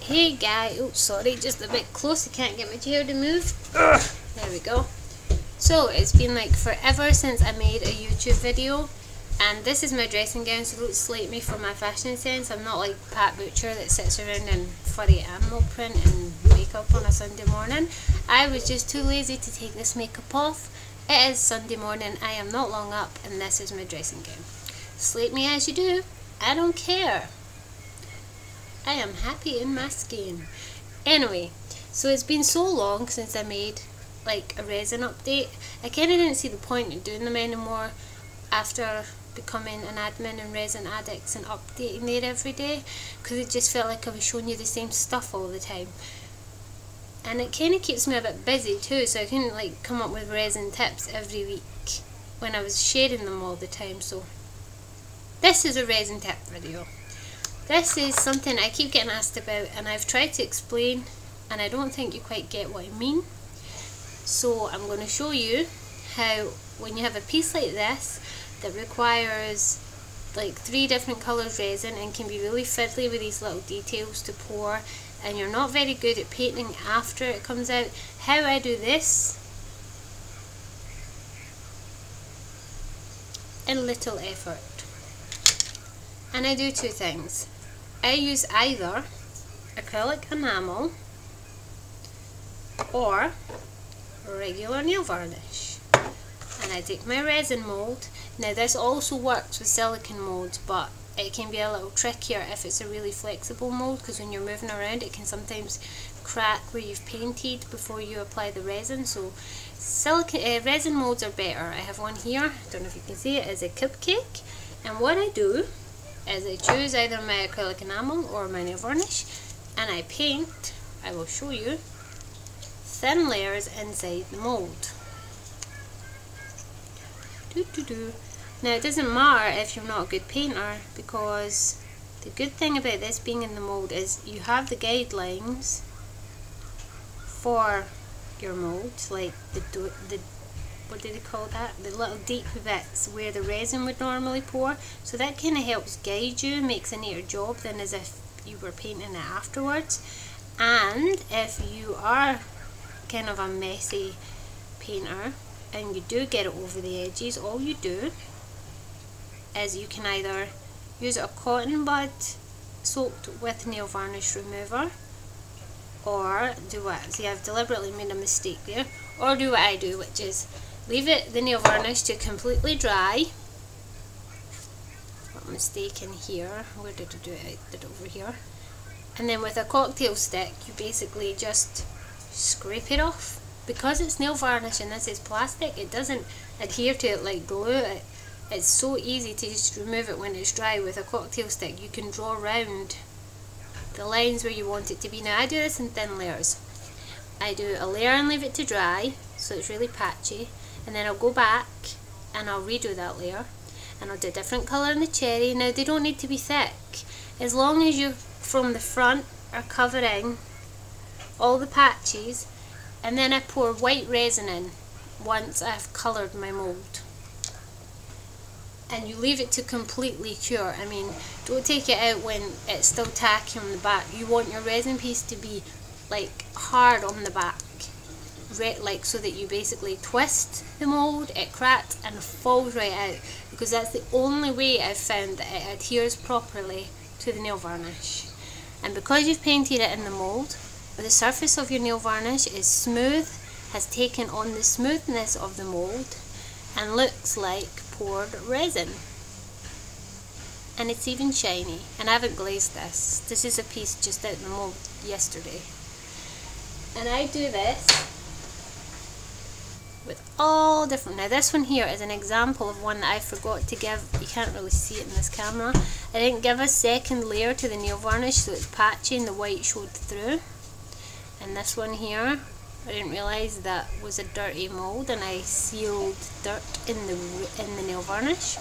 Hey guys, oh sorry, just a bit close, I can't get my chair to move. Ugh. There we go. So it's been like forever since I made a YouTube video, and this is my dressing gown, so don't slate me for my fashion sense. I'm not like Pat Butcher that sits around in furry animal print and makeup on a Sunday morning. I was just too lazy to take this makeup off. It is Sunday morning, I am not long up, and this is my dressing gown. Slate me as you do, I don't care. I am happy in my skin. Anyway, so it's been so long since I made like a resin update. I kind of didn't see the point in doing them anymore after becoming an admin in Resin Addicts and updating there every day, because it just felt like I was showing you the same stuff all the time. And it kind of keeps me a bit busy too, so I couldn't like come up with resin tips every week when I was sharing them all the time. So this is a resin tip video. This is something I keep getting asked about, and I've tried to explain, and I don't think you quite get what I mean. So I'm going to show you how, when you have a piece like this that requires like 3 different colours resin and can be really fiddly with these little details to pour, and you're not very good at painting after it comes out, how I do this in little effort. And I do 2 things. I use either acrylic enamel or regular nail varnish. And I take my resin mould. Now this also works with silicone molds, but it can be a little trickier if it's a really flexible mould, because when you're moving around it can sometimes crack where you've painted before you apply the resin. So resin molds are better. I have one here, I don't know if you can see it, as a cupcake. And what I do is I choose either my acrylic enamel or my nail varnish, and I paint, I will show you, thin layers inside the mould. Now it doesn't matter if you're not a good painter, because the good thing about this being in the mould is you have the guidelines for your mould, like the what do they call that? The little deep bits where the resin would normally pour. So that kind of helps guide you, makes a neater job than as if you were painting it afterwards. And if you are kind of a messy painter and you do get it over the edges, all you do is you can either use a cotton bud soaked with nail varnish remover, or do what? See, I've deliberately made a mistake there. Or do what I do, which is leave the nail varnish to completely dry. Got a mistake in here. Where did I do it? I did it over here. And then with a cocktail stick, you basically just scrape it off. Because it's nail varnish and this is plastic, it doesn't adhere to it like glue. It's so easy to just remove it when it's dry. With a cocktail stick, you can draw around the lines where you want it to be. Now I do this in thin layers. I do a layer and leave it to dry, so it's really patchy. And then I'll go back and I'll redo that layer, and I'll do a different colour in the cherry. Now they don't need to be thick, as long as you from the front are covering all the patches. And then I pour white resin in once I've coloured my mould, and you leave it to completely cure. I mean, don't take it out when it's still tacky on the back. You want your resin piece to be like hard on the back, like so that you basically twist the mould, it cracks and falls right out, because that's the only way I've found that it adheres properly to the nail varnish. And because you've painted it in the mould, the surface of your nail varnish is smooth, has taken on the smoothness of the mould, and looks like poured resin. And it's even shiny. And I haven't glazed this. This is a piece just out of the mould yesterday. And I do this with all different. Now this one here is an example of one that I forgot to give. You can't really see it in this camera. I didn't give a second layer to the nail varnish, so it's patchy and the white showed through. And this one here, I didn't realise that was a dirty mould, and I sealed dirt in the nail varnish.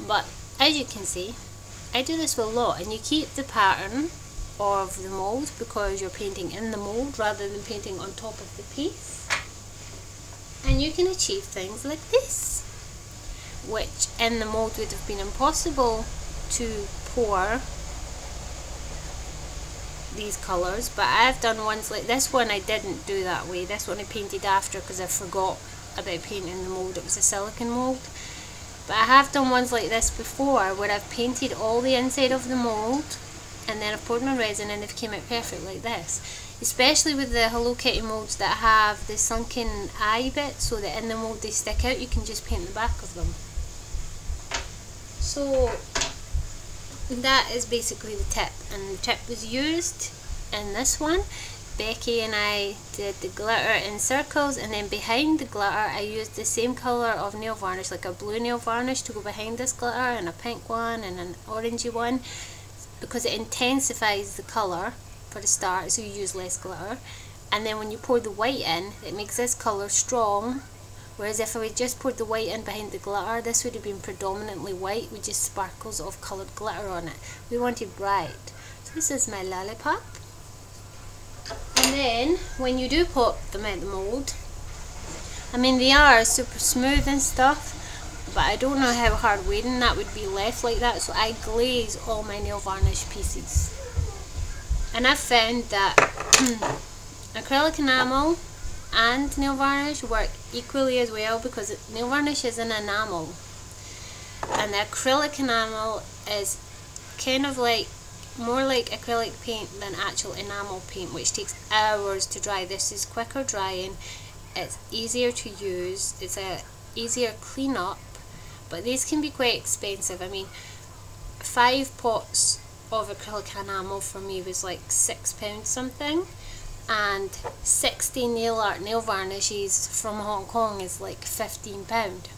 But as you can see, I do this with a lot, and you keep the pattern of the mould because you're painting in the mould rather than painting on top of the piece. And you can achieve things like this, which in the mould would have been impossible to pour these colours, but I've done ones like this one. I didn't do that way. This one I painted after because I forgot about painting the mould. It was a silicone mould. But I have done ones like this before where I've painted all the inside of the mould and then I've poured my resin and they've came out perfect like this. Especially with the Hello Kitty moulds that have the sunken eye bit, so that in the mould they stick out, you can just paint the back of them. So that is basically the tip, and the tip was used in this one. Becky and I did the glitter in circles, and then behind the glitter I used the same colour of nail varnish, like a blue nail varnish, to go behind this glitter, and a pink one and an orangey one, because it intensifies the colour for the start, so you use less glitter. And then when you pour the white in, it makes this colour strong, whereas if I had just poured the white in behind the glitter, this would have been predominantly white with just sparkles of coloured glitter on it. We wanted bright. So this is my lollipop. And then when you do pop them in the mould, I mean they are super smooth and stuff, but I don't know how hard wearing that would be left like that, so I glaze all my nail varnish pieces. And I've found that acrylic enamel and nail varnish work equally as well, because nail varnish is an enamel and the acrylic enamel is kind of like more like acrylic paint than actual enamel paint, which takes hours to dry. This is quicker drying, it's easier to use, it's a easier clean up, but these can be quite expensive. I mean, 5 pots of acrylic enamel for me was like £6 something, and 60 nail art nail varnishes from Hong Kong is like £15.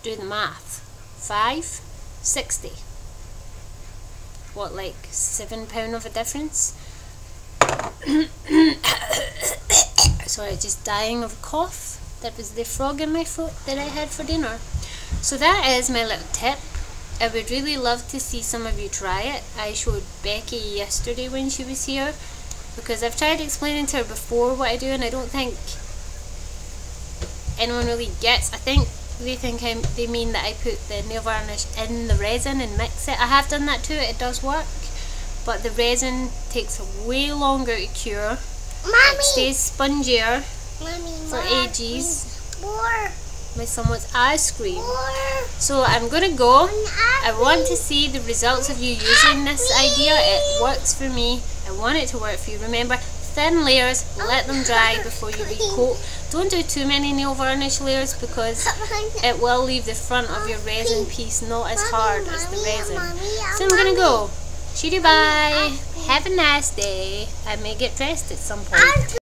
Do the math. 5, 60. What, like £7 of a difference? Sorry, just dying of a cough. That was the frog in my throat that I had for dinner. So that is my little tip. I would really love to see some of you try it. I showed Becky yesterday when she was here, because I've tried explaining to her before what I do, and I don't think anyone really gets. I think they mean that I put the nail varnish in the resin and mix it. I have done that too, it does work, but the resin takes way longer to cure. Mommy, it stays spongier for ages. My son wants ice cream. So I'm gonna go. I want to see the results of you using this idea. It works for me. I want it to work for you. Remember, thin layers, let them dry before you recoat. Don't do too many nail varnish layers, because it will leave the front of your resin piece not as hard as the resin. So I'm gonna go. Shitty bye. Have a nice day. I may get dressed at some point.